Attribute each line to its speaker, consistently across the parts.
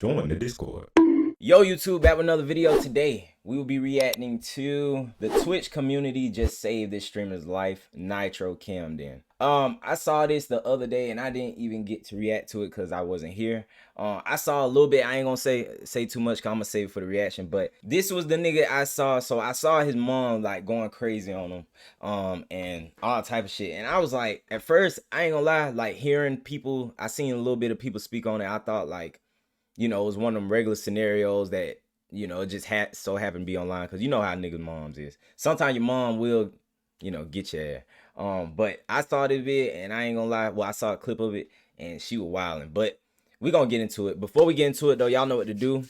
Speaker 1: Join the Discord.
Speaker 2: Yo YouTube, back with another video. Today we will be reacting to the Twitch community just saved this streamer's life, Nitro Camden. I saw this the other day and I didn't even get to react to it because I wasn't here. I saw a little bit. I ain't gonna say too much because I'm gonna save it for the reaction, but this was the nigga I saw. So I saw his mom like going crazy on him and all type of shit, and I was like, at first I ain't gonna lie, like hearing people, I seen a little bit of people speak on it. I thought like, you know, it was one of them regular scenarios that, you know, it just so happened to be online. Because you know how niggas' moms is. Sometimes your mom will, you know, get your ass. But I saw this vid, and I ain't gonna lie. Well, I saw a clip of it, and she was wilding. But we gonna get into it. Before we get into it, though, y'all know what to do.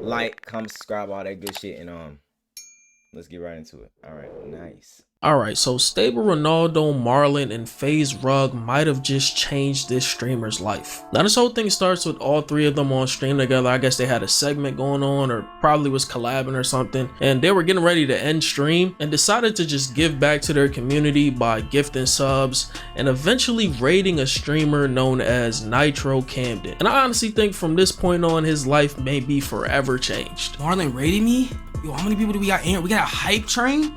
Speaker 2: Like, comment, subscribe, all that good shit. And let's get right into it. All right, nice.
Speaker 3: Alright, so Stable Ronaldo, Marlon, and FaZe Rug might have just changed this streamer's life. Now this whole thing starts with all three of them on stream together. I guess they had a segment going on, or probably was collabing or something, and they were getting ready to end stream and decided to just give back to their community by gifting subs and eventually raiding a streamer known as Nitro Camden. And I honestly think from this point on his life may be forever changed.
Speaker 4: Marlon raided me? Yo, how many people do we got in here? We got a hype train?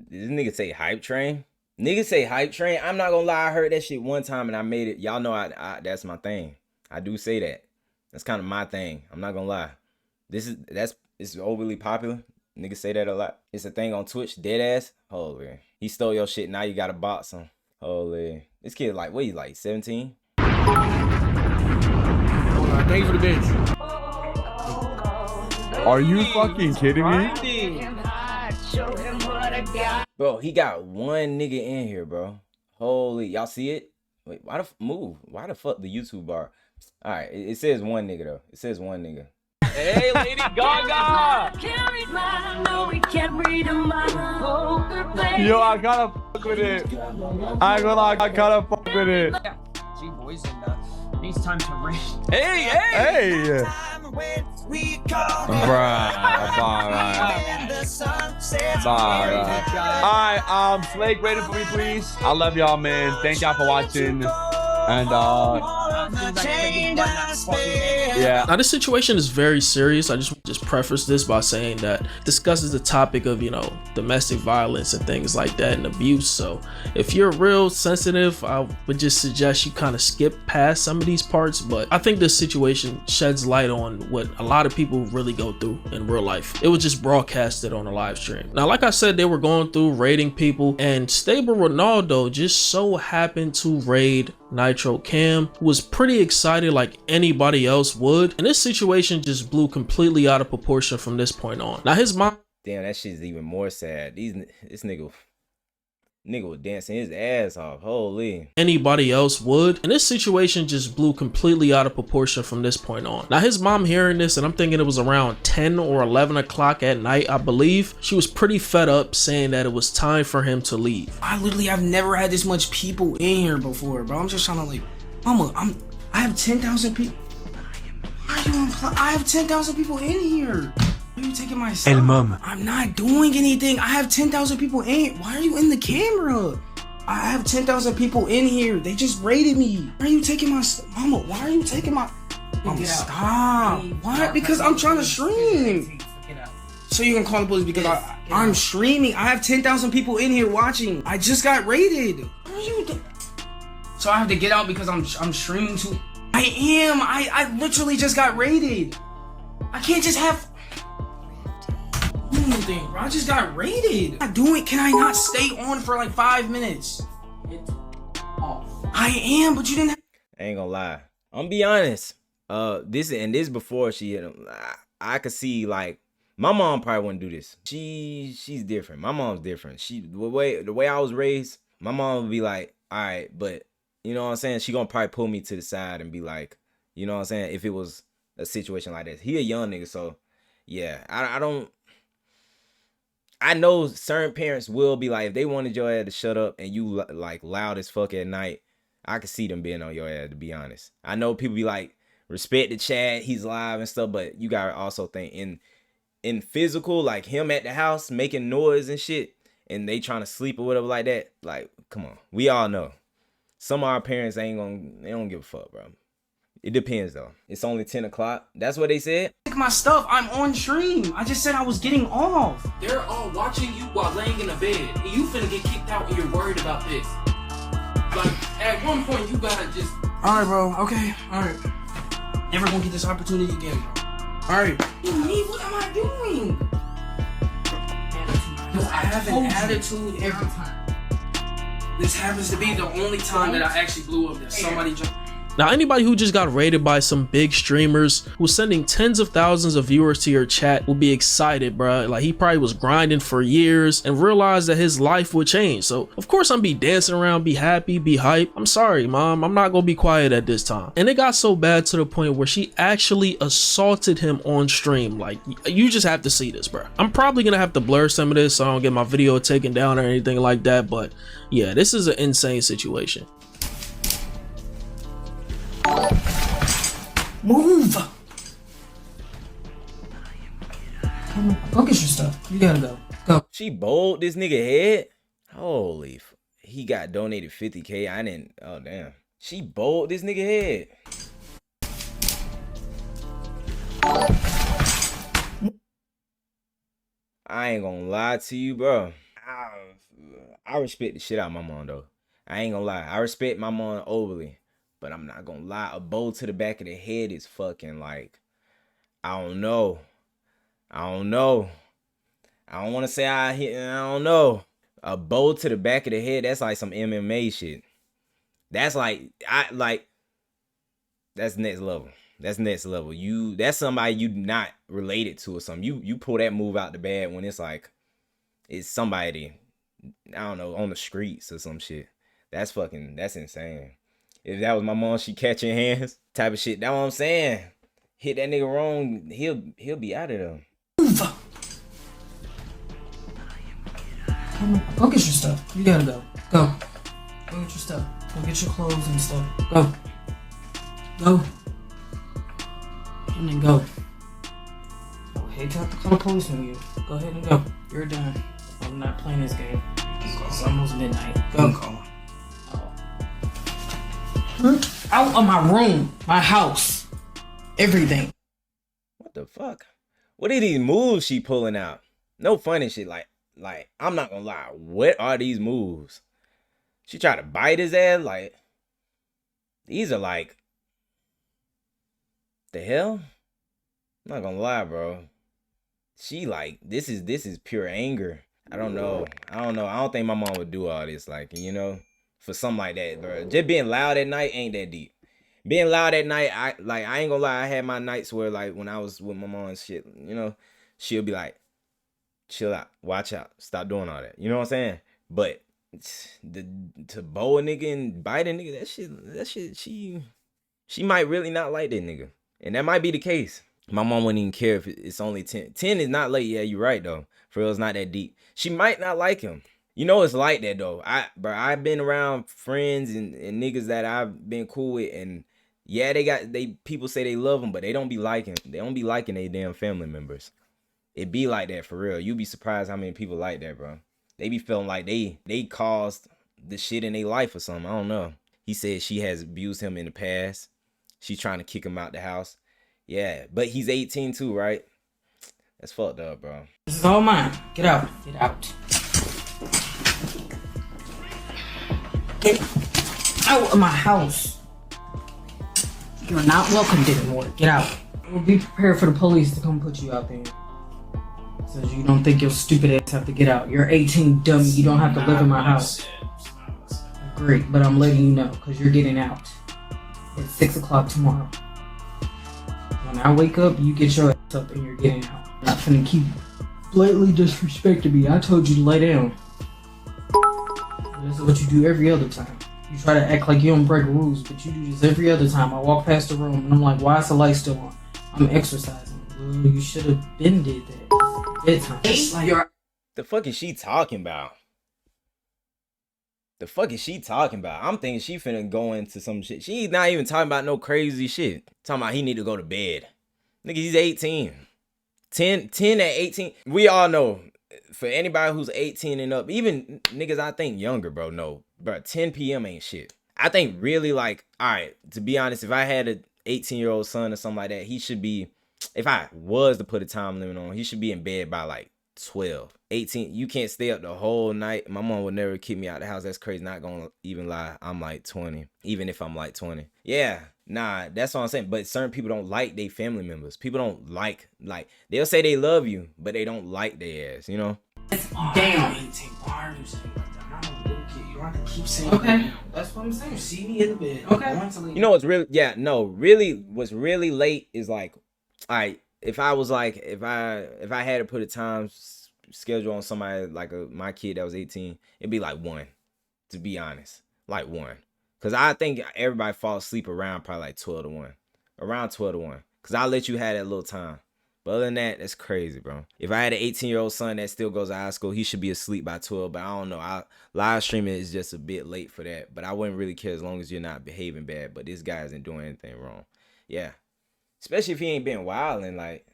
Speaker 2: This nigga say hype train. Niggas say hype train. I'm not gonna lie, I heard that shit one time and I made it. Y'all know I that's my thing. I do say that. That's kind of my thing. I'm not gonna lie. It's overly popular. Niggas say that a lot. It's a thing on Twitch. Dead ass. Holy. He stole your shit. Now you gotta box him. Holy. This kid like, what, he like 17?
Speaker 4: Thank you for the bits.
Speaker 5: Are you fucking kidding me?
Speaker 2: Bro, he got one nigga in here, bro. Holy, y'all see it? Wait, why the move? Why the fuck the YouTube bar? All right, it says one nigga though. It says one nigga.
Speaker 6: Hey, Lady Gaga!
Speaker 5: Yo, I gotta fuck with it. I gotta fuck with it.
Speaker 6: Gee, boys, and it's time to raid.
Speaker 5: Hey! Alright, Slake, rated for me, please. I love y'all, man. Thank y'all for watching. And yeah.
Speaker 3: Now this situation is very serious. I just preface this by saying that discusses the topic of, you know, domestic violence and things like that and abuse. So if you're real sensitive, I would just suggest you kind of skip past some of these parts. But I think this situation sheds light on what a lot of people really go through in real life. It was just broadcasted on a live stream. Now, like I said, they were going through raiding people, and Stable Ronaldo just so happened to raid Nitro Cam, who was pretty excited like anybody else would, and this situation just blew completely out of proportion from this point on. Now his mom,
Speaker 2: Damn, that shit's even more sad. This nigga was dancing his ass off. Holy.
Speaker 3: anybody else would, and this situation just blew completely out of proportion from this point on. Now his mom hearing this, and I'm thinking it was around 10 or 11 o'clock at night, I believe, she was pretty fed up, saying that it was time for him to leave.
Speaker 4: I literally have never had this much people in here before, bro. I'm just trying to like, mama, I have 10,000 people. Why are you I have 10,000 people in here. Why are you taking my son? I'm not doing anything. I have 10,000 people in here. Why are you in the camera? I have 10,000 people in here. They just raided me. Why are you taking my mama? Why are you taking my mama? Stop. Why? Because I'm trying to stream. So you can call the police because I'm streaming. I have 10,000 people in here watching. I just got raided. What are you doing? So I have to get out because I'm streaming too. I am. I literally just got raided. I can't just have anything, bro. I just got raided. I'm not doing. Can I not stay on for like 5 minutes? I am, but you didn't have.
Speaker 2: I ain't gonna lie. I'm gonna be honest. This before she hit him. I could see like my mom probably wouldn't do this. She's different. My mom's different. The way I was raised, my mom would be like, all right, but you know what I'm saying? She gonna probably pull me to the side and be like, you know what I'm saying? If it was a situation like this, he a young nigga, so yeah, I know certain parents will be like, if they wanted your ass to shut up and you like loud as fuck at night, I could see them being on your ass, to be honest. I know people be like, respect the chat, he's live and stuff, but you gotta also think in physical, like him at the house making noise and shit, and they trying to sleep or whatever like that. Like, come on, we all know. Some of our parents they don't give a fuck, bro. It depends though. It's only 10 o'clock. That's what they said.
Speaker 4: Take my stuff. I'm on stream. I just said I was getting off.
Speaker 1: They're all watching you while laying in a bed, and you finna get kicked out and you're worried about this. Like, at one point, you gotta just...
Speaker 4: Alright, bro. Okay. Alright. Never gonna get this opportunity again, bro. Alright. What am I doing? I have an attitude every time. This happens to be the only time that I actually blew up that somebody jumped.
Speaker 3: Now, anybody who just got raided by some big streamers who's sending tens of thousands of viewers to your chat will be excited, bro. Like, he probably was grinding for years and realized that his life would change. So, of course, I'm be dancing around, be happy, be hype. I'm sorry, mom. I'm not gonna be quiet at this time. And it got so bad to the point where she actually assaulted him on stream. Like, you just have to see this, bro. I'm probably gonna have to blur some of this so I don't get my video taken down or anything like that. But yeah, this is an insane situation.
Speaker 4: Move! Come on, go get your stuff. You gotta go. Go.
Speaker 2: She bowled this nigga head. Holy, he got donated 50K. I didn't. Oh damn. She bowled this nigga head. I ain't gonna lie to you, bro. I respect the shit out of my mom though. I ain't gonna lie. I respect my mom overly. But I'm not gonna lie, a bow to the back of the head is fucking like, I don't know. I don't want to say I don't know. A bow to the back of the head, that's like some MMA shit. That's like, that's next level. That's next level. That's somebody you not related to or something. You pull that move out the bag when it's like, it's somebody, I don't know, on the streets or some shit. That's insane. If that was my mom, she catching hands type of shit. That's what I'm saying. Hit that nigga wrong, he'll be out of there.
Speaker 4: Move! Come on, go get your stuff. You gotta go. Go. Go get your stuff. Go get your clothes and stuff. Go. Go. And then go. Oh, hate to have to call the police on you. Go ahead and go. You're done. I'm not playing this game. It's almost midnight. Go. Out of my room, my house, everything.
Speaker 2: What the fuck? What are these moves she pulling out? No funny shit. Like I'm not gonna lie. What are these moves? She tried to bite his ass. Like, these are like, the hell? I'm not gonna lie, bro. She like, this is pure anger. I don't know. I don't think my mom would do all this. Like, you know. For something like that, bro. Just being loud at night ain't that deep. Being loud at night, I ain't gonna lie, I had my nights where, like, when I was with my mom and shit, you know, she'll be like, chill out, watch out, stop doing all that. You know what I'm saying? But to bow a nigga and bite a nigga, that shit, she might really not like that nigga. And that might be the case. My mom wouldn't even care if it's only 10. 10 is not late. Yeah, you're right, though. For real, it's not that deep. She might not like him. You know it's like that though. I've been around friends and niggas that I've been cool with, and yeah, people say they love them, but they don't be liking their damn family members. It be like that for real. You be surprised how many people like that, bro. They be feeling like they caused the shit in their life or something. I don't know. He said she has abused him in the past. She's trying to kick him out the house. Yeah, but he's 18 too, right? That's fucked up, bro.
Speaker 4: This is all mine. Get out. Get out. Get out of my house. You're not welcomed anymore. Get out. We'll be prepared for the police to come put you out there. So you don't think your stupid ass have to get out. You're 18, dummy. You don't have to live in my house. Great, but I'm letting you know because you're getting out at 6 o'clock tomorrow. When I wake up, you get your ass up and you're getting out. I'm not finna keep blatantly disrespecting me. I told you to lay down. This is what you do every other time. You try to act like you don't break rules, but you do this every other time. I walk past the room and I'm like, why is the light still on? I'm exercising. Well, you should have been did that. Bedtime. Like,
Speaker 2: the fuck is she talking about? The fuck is she talking about? I'm thinking she finna go into some shit. She's not even talking about no crazy shit. Talking about he need to go to bed. Nigga, he's 18. 10 at 18. We all know. For anybody who's 18 and up, even niggas I think younger, bro, no. Bro, 10 p.m. ain't shit. I think really like, all right, to be honest, if I had 18-year-old son or something like that, he should be, if I was to put a time limit on, he should be in bed by like 12. 18, you can't stay up the whole night. My mom would never kick me out of the house. That's crazy. Not gonna even lie. I'm like 20, even if I'm like 20. Yeah, nah, that's what I'm saying. But certain people don't like their family members. People don't like, they'll say they love you, but they don't like their ass, you know?
Speaker 4: Damn. Why are you saying like that? I'm not a little kid. You don't have to keep saying okay. That's what I'm saying. See me in the bed. Okay.
Speaker 2: You know what's really, what's really late is like, all right, if I was like, if I had to put a time schedule on somebody like my kid that was 18, it'd be like 1, to be honest, like 1, because I think everybody falls asleep around probably like 12 to 1, around 12 to 1, because I'll let you have that little time. But other than that, that's crazy, bro. If I had an 18-year-old son that still goes to high school, he should be asleep by 12. But I don't know. Live streaming is just a bit late for that. But I wouldn't really care as long as you're not behaving bad. But this guy isn't doing anything wrong. Yeah. Especially if he ain't been wilding. Like,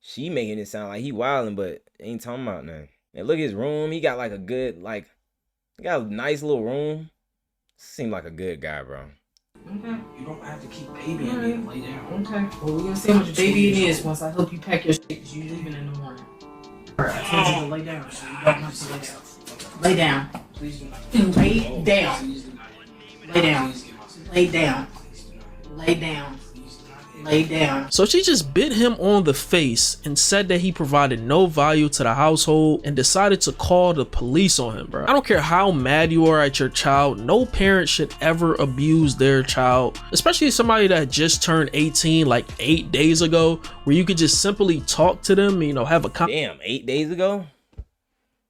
Speaker 2: she making it sound like he wilding, but ain't talking about nothing. And look at his room. He got like a good, he got a nice little room. Seem like a good guy, bro.
Speaker 4: Okay. You don't have to keep babying me and lay down. Okay. Well, we're gonna see how much babying is once I help you pack your shit, because you leaving in the morning. Alright, I told you to lay down, so you don't have to lay down. Lay down. Please do not. Lay down. Lay down. Lay down. Lay down. Lay down.
Speaker 3: So she just bit him on the face and said that he provided no value to the household and decided to call the police on him, bro. I don't care how mad you are at your child, no parent should ever abuse their child, especially somebody that just turned 18 like 8 days ago, where you could just simply talk to them, you know, have a
Speaker 2: Damn, 8 days ago?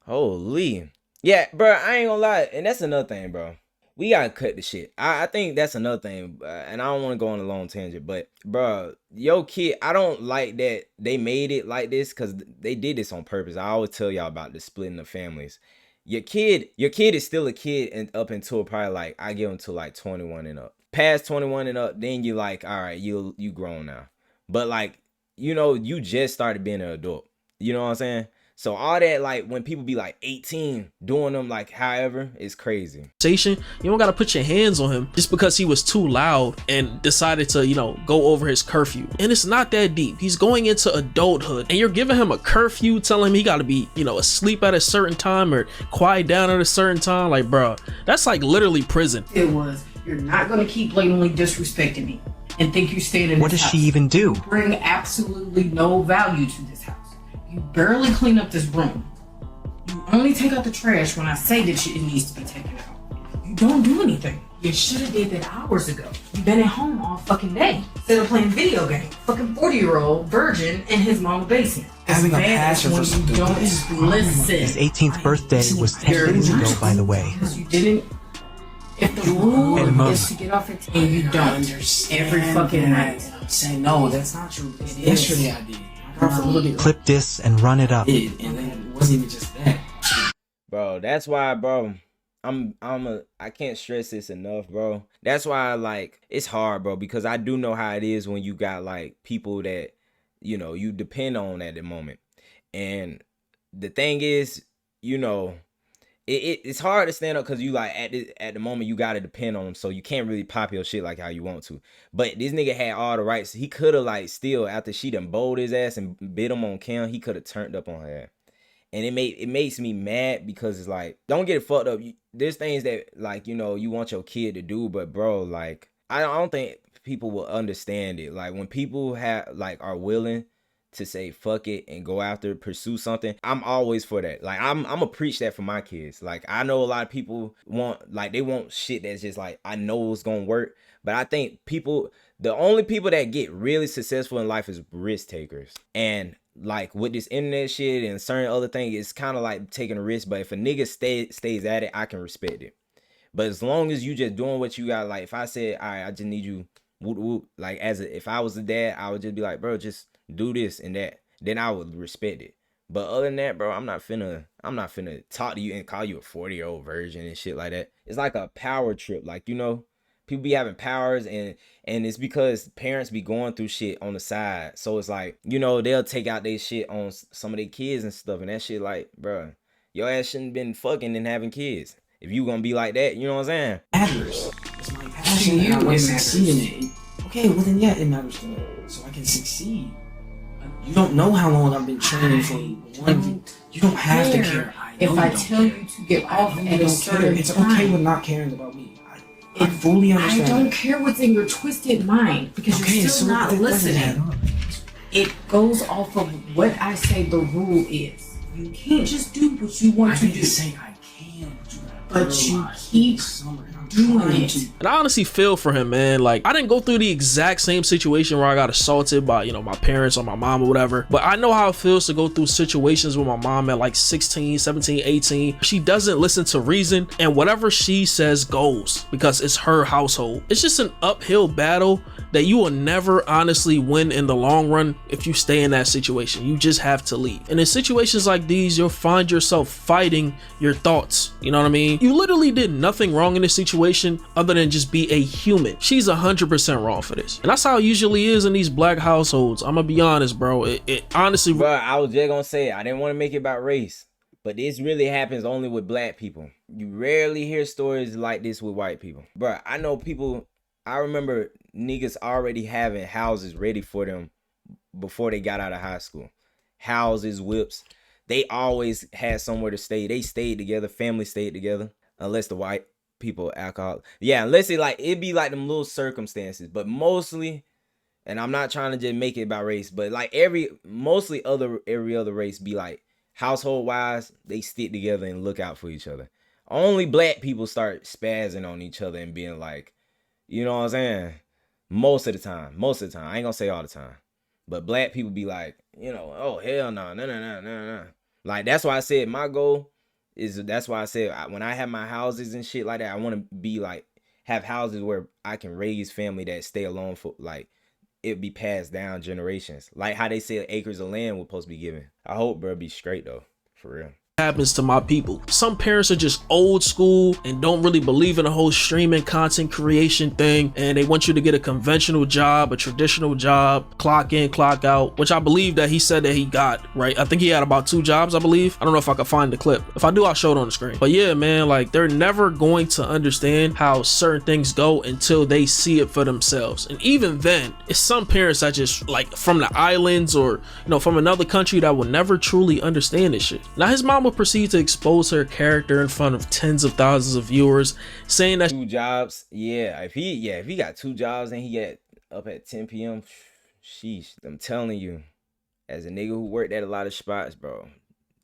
Speaker 2: Holy. Yeah, bro, I ain't gonna lie, and that's another thing, bro. We gotta cut the shit. I think that's another thing, and I don't want to go on a long tangent, but bro, yo kid, I don't like that they made it like this, because they did this on purpose. I always tell y'all about the splitting of families. Your kid is still a kid and up until probably like, I give them to like 21 and up. Past 21 and up, then you like, all right, you grown now. But like, you know, you just started being an adult. You know what I'm saying? So all that, like, when people be like 18 doing them like however, it's crazy.
Speaker 3: You don't gotta put your hands on him just because he was too loud and decided to, you know, go over his curfew. And it's not that deep. He's going into adulthood and you're giving him a curfew, telling him he gotta be, you know, asleep at a certain time or quiet down at a certain time. Like, bro, that's like literally prison.
Speaker 4: It was, you're not gonna keep blatantly disrespecting me and think you stayed in this house.
Speaker 7: What does she even do?
Speaker 4: You bring absolutely no value to this house. You barely clean up this room. You only take out the trash when I say that it needs to be taken out. You don't do anything. You should have did that hours ago. You've been at home all fucking day instead of playing video games. Fucking 40-year-old virgin in his mama's basement.
Speaker 7: Having a passion for something.
Speaker 4: Don't listen.
Speaker 7: His 18th birthday was 10 days ago, by the way.
Speaker 4: Because you didn't. If the rule is to get off it and you don't every fucking night.
Speaker 6: Say no, that's not true. Yesterday I did.
Speaker 7: Clip this and run it up.
Speaker 6: And then it wasn't even just that.
Speaker 2: Bro, that's why, bro, I can't stress this enough, bro. That's why, like, it's hard, bro, because I do know how it is when you got like people that, you know, you depend on at the moment. And the thing is, you know, it's hard to stand up because you like at the moment you gotta depend on him, so you can't really pop your shit like how you want to. But this nigga had all the rights. He could have like still, after she done bowled his ass and bit him on cam, he could have turned up on her. And it makes me mad because it's like, don't get it fucked up. There's things that, like, you know, you want your kid to do, but bro, like, I don't think people will understand it. Like, when people are willing to say fuck it and go after, pursue something, I'm always for that. Like, I'm gonna preach that for my kids. Like, I know a lot of people they want shit that's just like, I know it's gonna work, but I think the only people that get really successful in life is risk takers. And like with this internet shit and certain other things, it's kind of like taking a risk. But if a nigga stays at it, I can respect it. But as long as you just doing what you got, like if I said, all right, I just need you, whoop, whoop, like if I was a dad, I would just be like, bro, just do this and that. Then I would respect it. But other than that, bro, I'm not finna talk to you and call you a 40-year-old virgin and shit like that. It's like a power trip. Like, you know, people be having powers and it's because parents be going through shit on the side. So it's like, you know, they'll take out their shit on some of their kids and stuff. And that shit like, bro, your ass shouldn't been fucking and having kids. If you gonna be like that, you know what I'm saying?
Speaker 6: Matters. It's my passion. You is succeeding it.
Speaker 4: Okay, well then yeah, it matters to me, so I can succeed. You don't know how long I've been training for one. You don't have to care.
Speaker 6: If I tell you to get off at a certain
Speaker 4: it's
Speaker 6: time,
Speaker 4: okay with not caring about me. I fully understand.
Speaker 6: I don't care what's in your twisted mind because you're still not listening. It goes off of what I say the rule is. You can't just do what you want to do.
Speaker 4: Say I can,
Speaker 6: but you keep doing it.
Speaker 3: And I honestly feel for him, man. Like, I didn't go through the exact same situation where I got assaulted by, you know, my parents or my mom or whatever, but I know how it feels to go through situations with my mom at like 16, 17, 18. She doesn't listen to reason, and whatever she says goes because it's her household. It's just an uphill battle that you will never honestly win in the long run if you stay in that situation. You just have to leave. And in situations like these, you'll find yourself fighting your thoughts. You know what I mean? You literally did nothing wrong in this situation other than just be a human. She's 100% wrong for this. And that's how it usually is in these black households. I'm gonna be honest, bro. It honestly,
Speaker 2: bro, I was just gonna say, I didn't want to make it about race, but this really happens only with black people. You rarely hear stories like this with white people. Bro, I know people, I remember niggas already having houses ready for them before they got out of high school. Houses, whips. They always had somewhere to stay. They stayed together. Family stayed together. Unless the white people alcohol. Yeah, unless it'd be like them little circumstances. But mostly, and I'm not trying to just make it about race, but like every other race be like, household wise, they stick together and look out for each other. Only black people start spazzing on each other and being like, you know what I'm saying? Most of the time. I ain't gonna say all the time. But black people be like, you know, oh, hell no. Like, that's why I said my goal is, that's why I said when I have my houses and shit like that, I want to be like, have houses where I can raise family that stay alone for, like, it be passed down generations. Like how they say acres of land were supposed to be given. I hope, bro, be straight, though. For real.
Speaker 3: Happens to my people. Some parents are just old school and don't really believe in the whole streaming content creation thing, and they want you to get a conventional job, a traditional job, clock in, clock out, which I believe that he said that he got, right? I think he had about 2 jobs, I believe. I don't know if I can find the clip. If I do, I'll show it on the screen. But yeah, man, like, they're never going to understand how certain things go until they see it for themselves. And even then, it's some parents that just, like, from the islands or, you know, from another country that will never truly understand this shit. Now, his mom will proceed to expose her character in front of tens of thousands of viewers, saying that
Speaker 2: 2 jobs. If he got 2 jobs and he get up at 10 p.m. sheesh, I'm telling you, as a nigga who worked at a lot of spots, bro,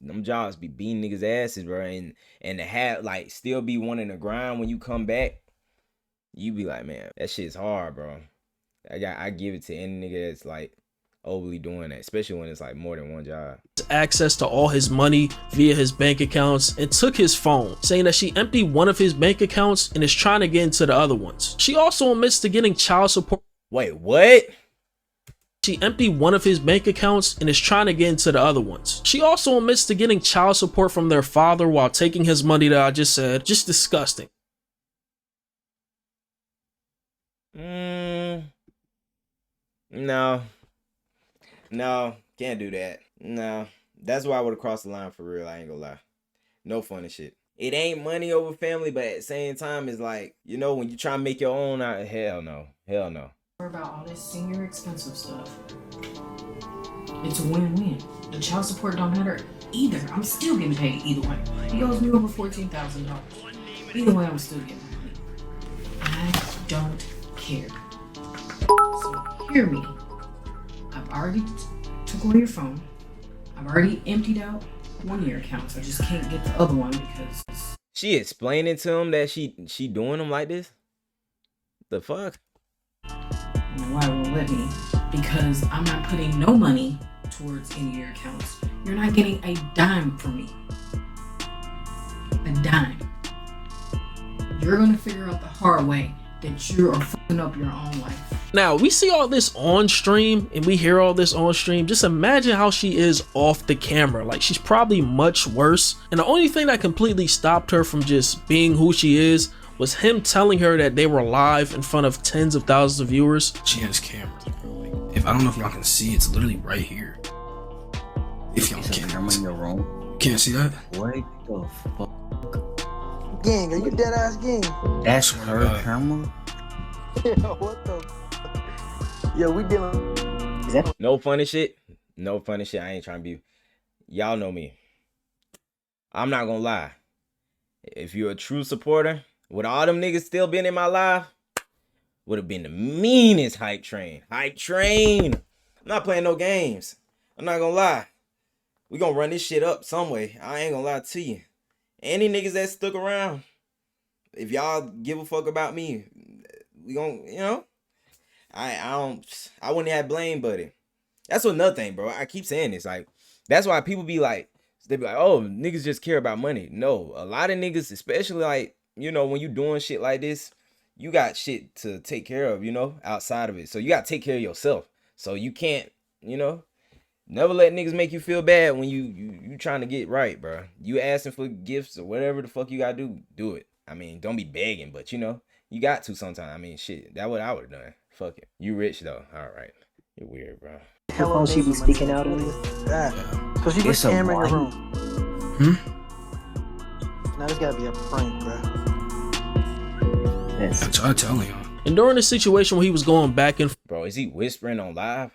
Speaker 2: them jobs be beating niggas asses, bro, and to have, like, still be wanting to grind when you come back, you be like, man, that shit's hard, bro. I give it to any nigga that's like overly doing that, especially when it's like more than 1 job.
Speaker 3: Access to all his money via his bank accounts and took his phone, saying that she emptied one of his bank accounts and is trying to get into the other ones. She also admits to getting child support.
Speaker 2: Wait, what?
Speaker 3: She emptied one of his bank accounts and is trying to get into the other ones. She also admits to getting child support from their father while taking his money that I just said. Just disgusting.
Speaker 2: No, can't do that. No, that's why I would have crossed the line for real. I ain't gonna lie. No funny shit. It ain't money over family, but at the same time, it's like, you know, when you try to make your own out, hell no.
Speaker 6: About all this senior expensive stuff. It's a win-win. The child support don't matter either. I'm still getting paid either way. He owes me over $14,000. Either way, I'm still getting money. I don't care. So hear me. I've already took away your phone. I've already emptied out one of your accounts. I just can't get the other one because
Speaker 2: she explaining to him that she doing him like this. The fuck?
Speaker 6: And why won't let me? Because I'm not putting no money towards any of your accounts. You're not getting a dime from me. A dime. You're gonna figure out the hard way that you are fucking up your own life.
Speaker 3: Now, we see all this on stream and we hear all this on stream. Just imagine how she is off the camera. Like, she's probably much worse. And the only thing that completely stopped her from just being who she is was him telling her that they were live in front of tens of thousands of viewers.
Speaker 4: She has cameras, bro. Like, if I don't know if y'all can see, it's literally right here. If y'all can't.
Speaker 8: Camera in your room.
Speaker 4: Can't see that?
Speaker 8: What the fuck?
Speaker 9: Gang, are you dead ass gang?
Speaker 8: That's
Speaker 4: Oh my
Speaker 8: her
Speaker 4: God.
Speaker 8: camera?
Speaker 9: Yeah, what the Yeah, we dealing.
Speaker 8: Is that
Speaker 2: No funny shit. No funny shit. I ain't trying to be. Y'all know me. I'm not gonna lie. If you're a true supporter, would all them niggas still been in my life? Would have been the meanest hype train. Hype train. I'm not playing no games. I'm not gonna lie. We gonna run this shit up some way. I ain't gonna lie to you. Any niggas that stuck around, if y'all give a fuck about me, we gonna, you know, I wouldn't have blame buddy. That's another thing, bro. I keep saying this. Like, that's why people be like, they be like, oh, niggas just care about money. No, a lot of niggas, especially like, you know, when you doing shit like this, you got shit to take care of, you know, outside of it. So you got to take care of yourself. So you can't, you know, never let niggas make you feel bad when you trying to get right, bro. You asking for gifts or whatever the fuck you got to do it. I mean, don't be begging, but you know, you got to sometimes. I mean, shit, that's what I would have done. Fuck it. You rich though. All right. You're weird, bro.
Speaker 8: the phone she be speaking out of?
Speaker 9: So she gets
Speaker 8: It's a
Speaker 9: camera in your room.
Speaker 4: Hmm?
Speaker 9: Now this gotta be a prank, bro.
Speaker 8: Yes.
Speaker 4: I'm telling y'all.
Speaker 3: And during the situation where he was going back and
Speaker 2: Bro, is he whispering on live?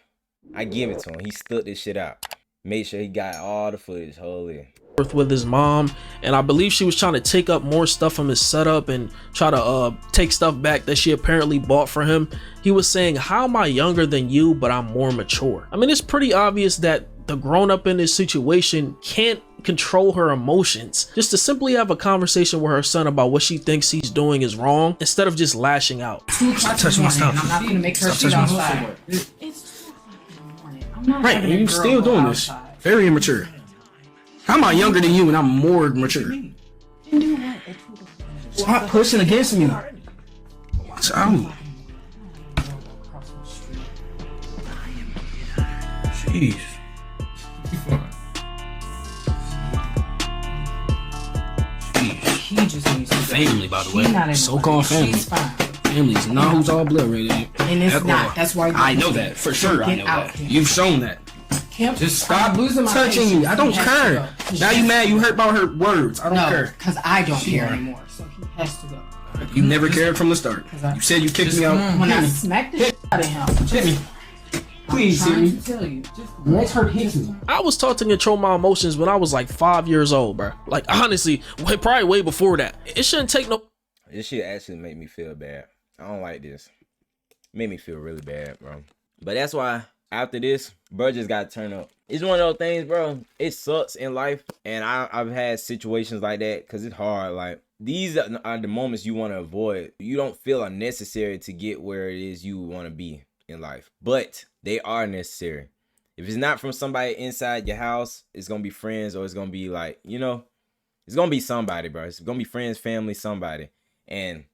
Speaker 2: I give it to him. He stood this shit out. Made sure he got all the footage. Holy.
Speaker 3: forth with his mom, and I believe she was trying to take up more stuff from his setup and try to take stuff back that she apparently bought for him. He was saying, how am I younger than you, but I'm more mature? I mean, it's pretty obvious that the grown-up in this situation can't control her emotions. Just to simply have a conversation with her son about what she thinks he's doing is wrong, instead of just lashing out.
Speaker 4: Stop touching my stuff.
Speaker 6: I'm not gonna make her
Speaker 4: Stop
Speaker 6: sit
Speaker 4: touching my
Speaker 6: outside.
Speaker 4: stuff.
Speaker 6: It's 2 o'clock in the morning. I'm not
Speaker 4: Right,
Speaker 6: having
Speaker 4: and
Speaker 6: a
Speaker 4: you
Speaker 6: girl
Speaker 4: still
Speaker 6: go
Speaker 4: doing this.
Speaker 6: outside.
Speaker 4: Very immature. How am I younger than you and I'm more mature?
Speaker 6: Then do what? At 2 o'clock.
Speaker 4: Stop pushing against me. Watch out. Jeez.
Speaker 6: He just needs to go.
Speaker 4: Family, by the
Speaker 6: She's not
Speaker 4: way.
Speaker 6: in
Speaker 4: So-called
Speaker 6: the
Speaker 4: family.
Speaker 6: She's fine.
Speaker 4: Family is not who's all blood related.
Speaker 6: And it's not. That's why
Speaker 4: I know that. For sure I
Speaker 6: Get
Speaker 4: know
Speaker 6: out
Speaker 4: that.
Speaker 6: here.
Speaker 4: You've shown that.
Speaker 6: Kemp,
Speaker 4: Just stop
Speaker 6: I'm losing my
Speaker 4: touching
Speaker 6: patience.
Speaker 4: me. I don't
Speaker 6: He has
Speaker 4: care.
Speaker 6: to go.
Speaker 4: Now you mad you hurt about her words. I don't
Speaker 6: No,
Speaker 4: care.
Speaker 6: because I don't care anymore. So he has to go.
Speaker 4: You never cared from the start.
Speaker 6: I-
Speaker 4: You said you kicked me out.
Speaker 6: When I smacked the shit out of him,
Speaker 4: Hit me. Please,
Speaker 6: I'm trying
Speaker 4: Siri.
Speaker 6: to tell you. Just
Speaker 4: Let her hit me.
Speaker 3: I was taught to control my emotions when I was like 5 years old, bro. Like, honestly, probably way before that. It shouldn't take no...
Speaker 2: This shit actually make me feel bad. I don't like this. Made me feel really bad, bro. But that's why after this, bro just got to turn up. It's one of those things, bro. It sucks in life. And I've had situations like that because it's hard. Like, these are the moments you want to avoid. You don't feel unnecessary to get where it is you want to be in life. But they are necessary. If it's not from somebody inside your house, it's going to be friends or it's going to be like, you know, it's going to be somebody, bro. It's going to be friends, family, somebody. And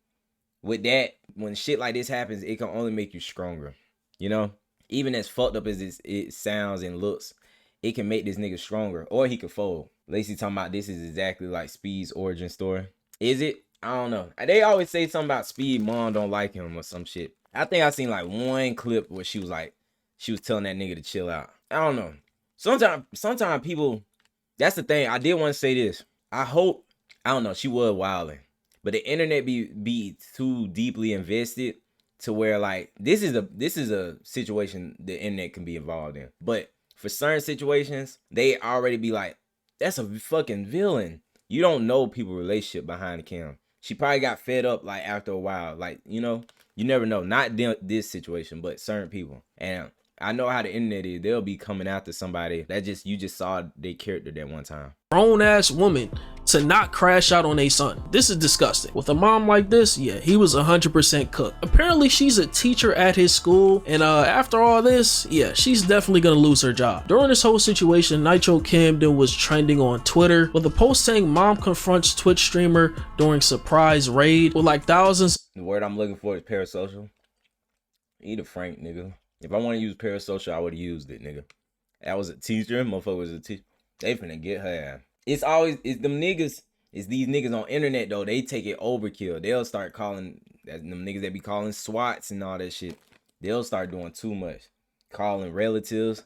Speaker 2: with that, when shit like this happens, it can only make you stronger. You know, even as fucked up as it sounds and looks, it can make this nigga stronger, or he could fold. Lacey talking about this is exactly like Speed's origin story. Is it? I don't know. They always say something about Speed mom don't like him or some shit. I think I seen like one clip where she was telling that nigga to chill out. I don't know. Sometimes people, that's the thing. I did want to say this. I don't know, she was wilding. But the internet be too deeply invested to where like this is a situation the internet can be involved in. But for certain situations, they already be like, that's a fucking villain. You don't know people's relationship behind the cam. She probably got fed up like after a while. Like, you know, you never know. Not this situation, but certain people. And I know how the internet is. They'll be coming after somebody that you just saw their character that one time.
Speaker 3: Grown ass woman to not crash out on a son. This is disgusting. With a mom like this, yeah, he was 100% cooked. Apparently she's a teacher at his school, and after all this, yeah, she's definitely gonna lose her job. During this whole situation, Nitro Camden was trending on Twitter with a post saying mom confronts Twitch streamer during surprise raid with like thousands.
Speaker 2: The word I'm looking for is parasocial. Eat a Frank, nigga. If I want to use parasocial, I would have used it, nigga. That was a teacher. Motherfucker was a teacher. They finna get her ass. It's them niggas. It's these niggas on internet, though. They take it overkill. They'll start calling, them niggas that be calling SWATs and all that shit. They'll start doing too much. Calling relatives.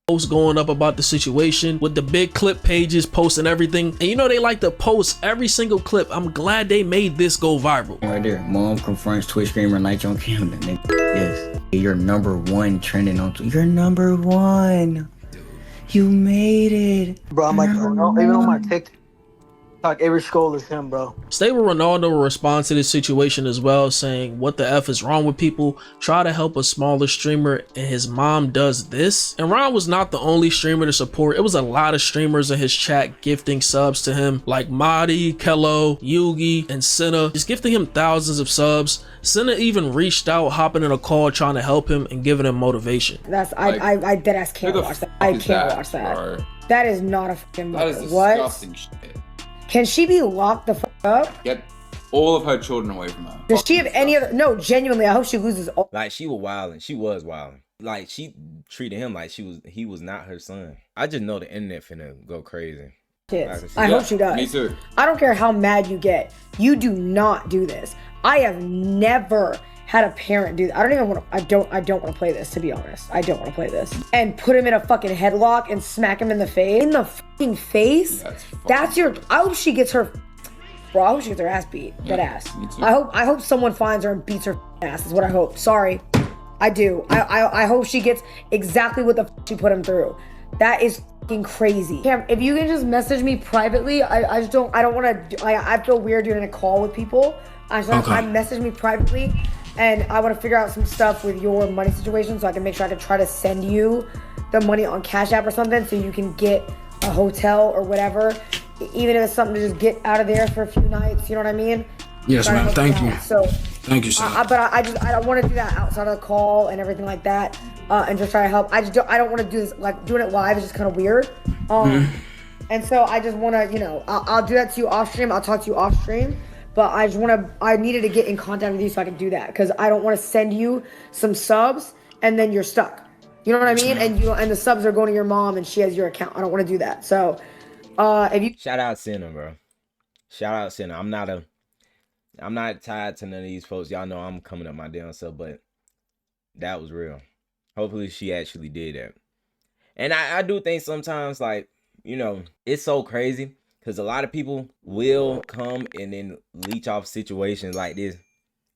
Speaker 3: posts going up about the situation with the big clip pages posting everything. And you know they like to post every single clip. I'm glad they made this go viral.
Speaker 10: Right there, mom confronts Twitch streamer Nitro Camden. Yes, you're number one trending on. You're number one. You made it,
Speaker 9: Bro, I'm like, even on my TikTok, every scroll is him, bro.
Speaker 3: Stable Ronaldo will respond to this situation as well, saying, what the F is wrong with people? Try to help a smaller streamer and his mom does this? And Ron was not the only streamer to support. It was a lot of streamers in his chat gifting subs to him, like Madi, Kello, Yugi, and Senna, just gifting him thousands of subs. Senna even reached out, hopping in a call, trying to help him and giving him motivation.
Speaker 11: I deadass can't watch that. I can't watch that.
Speaker 12: Bro?
Speaker 11: That is not a fucking
Speaker 12: That is
Speaker 11: what?
Speaker 12: disgusting shit.
Speaker 11: Can she be locked the fuck up?
Speaker 12: Get all of her children away from her.
Speaker 11: Does she have any other? No, genuinely, I hope she loses all.
Speaker 2: Like she was wilding. She was wilding. Like she treated him like he was not her son. I just know the internet finna go crazy.
Speaker 11: Kids. I hope she does.
Speaker 12: Me too.
Speaker 11: I don't care how mad you get. You do not do this. I have never had a parent do that. I don't even want to. I don't want to play this, to be honest. I don't want to play this. And put him in a fucking headlock and smack him in the face. In the fucking face. That's your. I hope she gets her. Bro, I hope she gets her ass beat. That ass.
Speaker 12: Me too.
Speaker 11: I hope someone finds her and beats her ass. Is what I hope. Sorry, I do. I hope she gets exactly what the she put him through. That is fucking crazy. Cam, if you can just message me privately, I don't want to. I feel weird doing a call with people. I message me privately. And I want to figure out some stuff with your money situation so I can make sure I can try to send you the money on Cash App or something so you can get a hotel or whatever, even if it's something to just get out of there for a few nights, you know what I mean?
Speaker 4: Yes, ma'am. Thank you.
Speaker 11: So,
Speaker 4: thank you, sir.
Speaker 11: But I don't want to do that outside of the call and everything like that, and just try to help. I don't want to do this, like doing it live is just kind of weird. And so I just want to, you know, I'll do that to you off stream. I'll talk to you off stream. But I needed to get in contact with you so I could do that because I don't want to send you some subs and then you're stuck. You know what I mean? And the subs are going to your mom and she has your account. I don't want to do that. So, if you
Speaker 2: shout out Senna, bro. Shout out Senna. I'm not tied to none of these folks. Y'all know I'm coming up my damn self, but that was real. Hopefully she actually did that. And I do think sometimes, like, you know, it's so crazy. Because a lot of people will come and then leech off situations like this.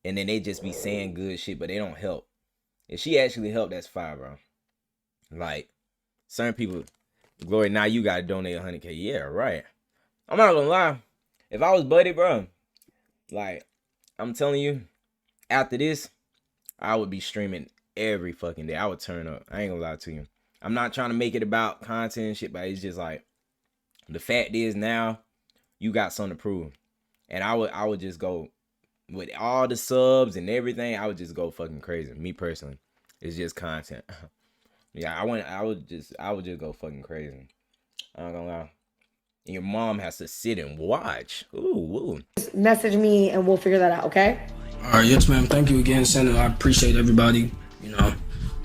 Speaker 2: And then they just be saying good shit, but they don't help. If she actually helped, that's fine, bro. Like, certain people, Glory, now you got to donate 100K. Yeah, right. I'm not going to lie. If I was Buddy, bro, like, I'm telling you, after this, I would be streaming every fucking day. I would turn up. I ain't going to lie to you. I'm not trying to make it about content and shit, but it's just like, the fact is now you got something to prove. And I would just go with all the subs and everything. I would just go fucking crazy. Me personally. It's just content. Yeah, I would just go fucking crazy. I'm not gonna lie. And your mom has to sit and watch. Ooh.
Speaker 11: just message me and we'll figure that out, okay?
Speaker 4: All right, yes, ma'am. Thank you again, Senator. I appreciate everybody. You know,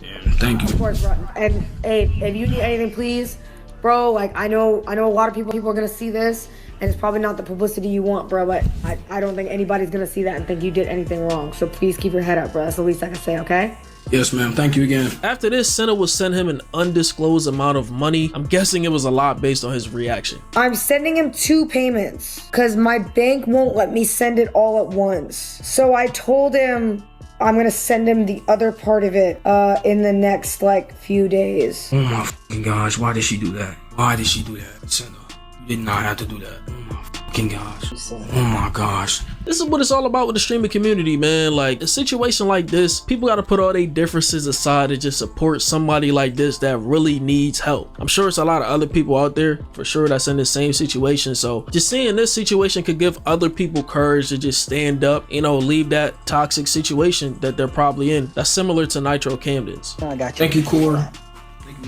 Speaker 4: and thank you.
Speaker 11: Of course, bro. And hey, if you need anything, please, bro, like I know a lot of people are gonna see this and it's probably not the publicity you want, bro, but I don't think anybody's gonna see that and think you did anything wrong. So please keep your head up, bro. That's the least I can say, okay?
Speaker 4: Yes, ma'am. Thank you again.
Speaker 3: After this, Senna will send him an undisclosed amount of money. I'm guessing it was a lot based on his reaction.
Speaker 11: I'm sending him 2 payments because my bank won't let me send it all at once. So I told him I'm gonna send him the other part of it in the next like few days.
Speaker 4: Oh my fucking gosh, why did she do that? Why did she do that, Senna? You did not have to do that. Oh my fucking gosh. Oh my gosh.
Speaker 3: This is what it's all about with the streaming community, man. Like, a situation like this, people got to put all their differences aside and just support somebody like this that really needs help. I'm sure it's a lot of other people out there, for sure, that's in the same situation. So just seeing this situation could give other people courage to just stand up, you know, leave that toxic situation that they're probably in. That's similar to Nitro Camden's.
Speaker 8: I got you.
Speaker 4: Thank you, Core.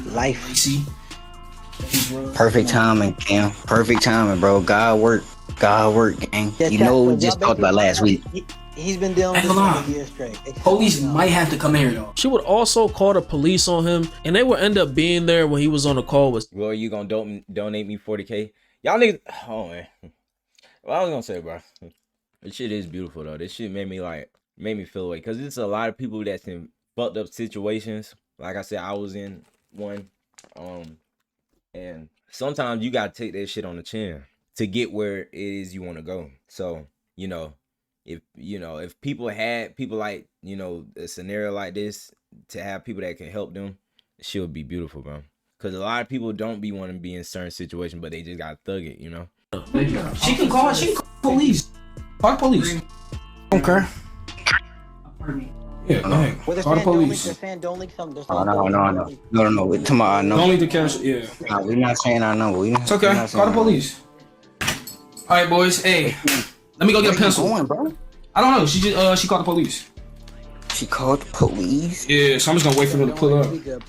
Speaker 8: Life.
Speaker 4: Lacey.
Speaker 10: Perfect timing, Cam. Perfect timing, bro. God work, gang.
Speaker 8: Yeah,
Speaker 10: You know what we
Speaker 8: y'all
Speaker 10: just talked
Speaker 8: been
Speaker 10: about last week.
Speaker 8: He's been dealing with this for a year straight.
Speaker 4: Police might have to come here, though.
Speaker 3: She would also call the police on him, and they would end up being there when he was on the call with.
Speaker 2: Well, you gonna donate me 40K? Y'all niggas, oh man. What I was gonna say, bro. This shit is beautiful though. This shit made me feel away because it's a lot of people that's in fucked up situations. Like I said, I was in one. And sometimes you gotta take that shit on the chin to get where it is you want to go. So, if people had people like, a scenario like this, to have people that can help them, shit would be beautiful, bro. Because a lot of people don't be wanting to be in certain situations, but they just gotta thug it,
Speaker 4: She can call police. Call police. Okay. Yeah, go ahead. Call the police.
Speaker 8: Don't leak something.
Speaker 10: Oh, no. Wait, tomorrow, no.
Speaker 4: Don't leave the cash. Yeah.
Speaker 10: Nah, we're not saying our number.
Speaker 4: It's okay. Call the police. All right, boys. Hey, let me go get a pencil.
Speaker 10: Going, bro?
Speaker 4: I don't know. She called the police.
Speaker 10: She called the police?
Speaker 4: Yeah, so I'm just gonna wait for her to pull up.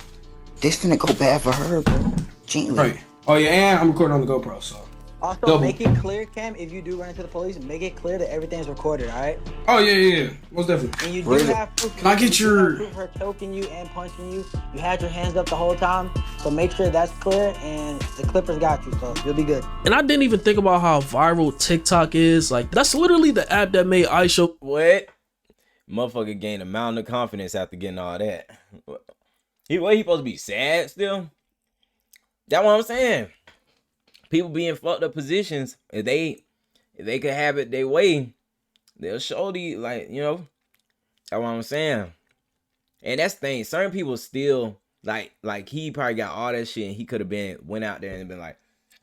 Speaker 10: This finna go bad for her, bro. Gently.
Speaker 4: Right. Oh yeah, and I'm recording on the GoPro, so.
Speaker 8: Also, make it clear, Cam, if you do run into the police, make it clear that everything's recorded, alright?
Speaker 4: Oh yeah. Most definitely.
Speaker 8: And you do have proof.
Speaker 4: Can I get your...
Speaker 8: her choking you and punching you. You had your hands up the whole time, so make sure that's clear, and the Clippers got you, so you'll be good.
Speaker 3: And I didn't even think about how viral TikTok is. Like, that's literally the app that made Aisha...
Speaker 2: What? Motherfucker gained a mountain of confidence after getting all that. He supposed to be sad still? That's what I'm saying. People be in fucked up positions, if they could have it their way, they'll surely, like, that's what I'm saying. And that's the thing, certain people still, like he probably got all that shit and he could have went out there and been like,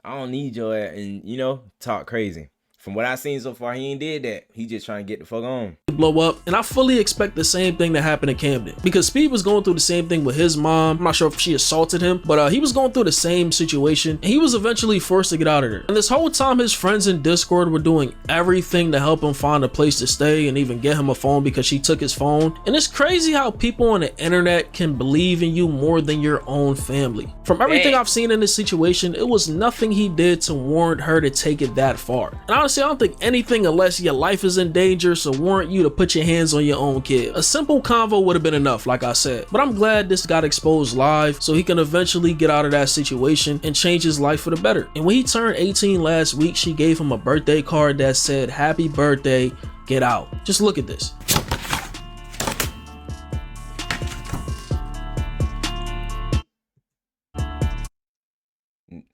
Speaker 2: I don't need your ass, and talk crazy. From what I've seen so far, he ain't did that. He just trying to get the fuck on.
Speaker 3: Blow up, and I fully expect the same thing to happen in Camden, because Speed was going through the same thing with his mom. I'm not sure if she assaulted him, but he was going through the same situation, and he was eventually forced to get out of there. And this whole time, his friends in Discord were doing everything to help him find a place to stay and even get him a phone because she took his phone. And it's crazy how people on the internet can believe in you more than your own family. From everything I've seen in this situation, it was nothing he did to warrant her to take it that far. And honestly, I don't think anything, unless your life is in danger, so warrant you to put your hands on your own kid. A simple convo would have been enough, like I said. But I'm glad this got exposed live so he can eventually get out of that situation and change his life for the better. And when he turned 18 last week, she gave him a birthday card that said, "Happy birthday, get out." Just look at this.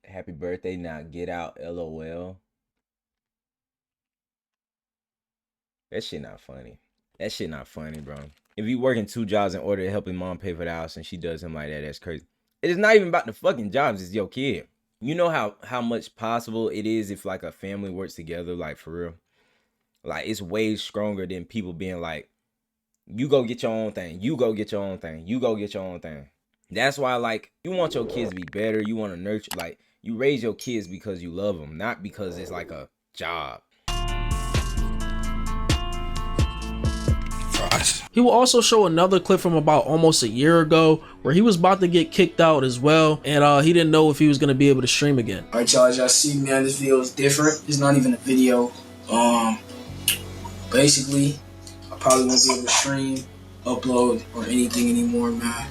Speaker 2: Happy birthday, now get out, LOL. That shit not funny. That shit not funny, bro. If you working 2 jobs in order to help your mom pay for the house and she does him like that, that's crazy. It is not even about the fucking jobs, it's your kid. You know how much possible it is if like a family works together, like for real. Like it's way stronger than people being like, you go get your own thing, you go get your own thing, you go get your own thing. That's why, like, you want your kids to be better, you want to nurture, like, you raise your kids because you love them, not because it's like a job.
Speaker 3: He will also show another clip from about almost a year ago where he was about to get kicked out as well, and he didn't know if he was going to be able to stream again.
Speaker 4: Alright, y'all, as y'all see, man, this video is different. It's not even a video. Basically, I probably won't be able to stream, upload, or anything anymore, man.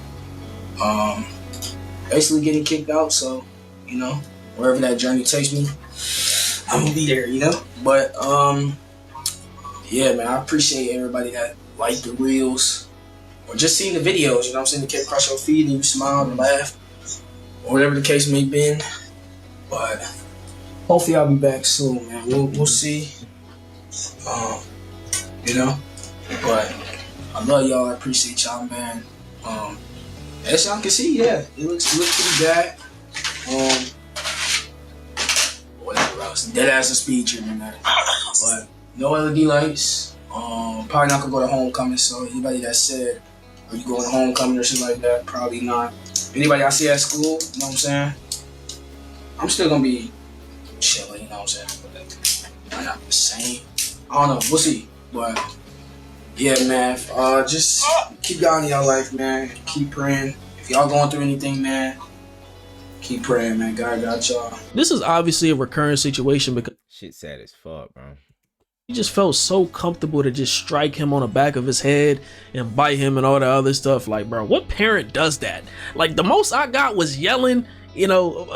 Speaker 4: Basically getting kicked out, so, wherever that journey takes me, I'm gonna be there, But, yeah, man, I appreciate everybody that liked the reels, or just seeing the videos, you know what I'm saying? They kept across your feed and you smiled and laughed, or whatever the case may be. But hopefully I'll be back soon, man. We'll see. But I love y'all. I appreciate y'all, man. As y'all can see, yeah, it looks pretty bad. Whatever else, dead ass a speed treatment, man. But no LED lights. Probably not gonna go to homecoming, so anybody that said, are you going to homecoming or shit like that, probably not. Anybody I see at school, you know what I'm saying? I'm still gonna be chilling, you know what I'm saying? But not the same. I don't know, we'll see. But yeah, man, just keep God in y'all life, man. Keep praying. If y'all going through anything, man, keep praying, man. God got y'all.
Speaker 3: This is obviously a recurring situation because
Speaker 2: shit sad as fuck, bro.
Speaker 3: He just felt so comfortable to just strike him on the back of his head and bite him and all the other stuff. Like, bro, what parent does that? Like, the most I got was yelling You know,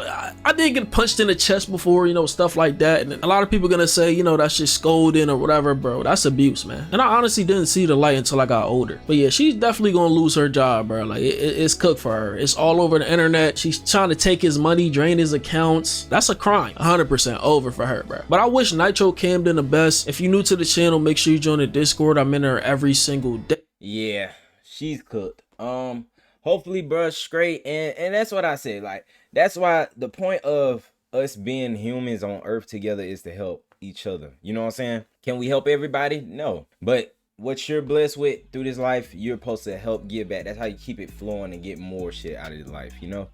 Speaker 3: I did get punched in the chest before, you know, stuff like that. And a lot of people gonna say, you know, that's just scolding or whatever, bro. That's abuse, man. And I honestly didn't see the light until I got older. But yeah, she's definitely gonna lose her job, bro. Like, it's cooked for her. It's all over the internet. She's trying to take his money, drain his accounts. That's a crime. 100% over for her, bro. But I wish Nitro Camden the best. If you're new to the channel, make sure you join the Discord. I'm in there every single day.
Speaker 2: Yeah, she's cooked. Hopefully, bruh, straight. And that's what I said. Like, that's why the point of us being humans on Earth together is to help each other. You know what I'm saying? Can we help everybody? No. But what you're blessed with through this life, you're supposed to help give back. That's how you keep it flowing and get more shit out of this life, you know?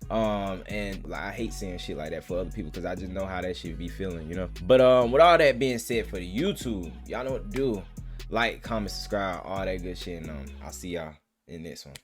Speaker 2: And like, I hate saying shit like that for other people because I just know how that shit be feeling, you know? But with all that being said, for the YouTube, y'all know what to do. Like, comment, subscribe, all that good shit. And I'll see y'all in this one.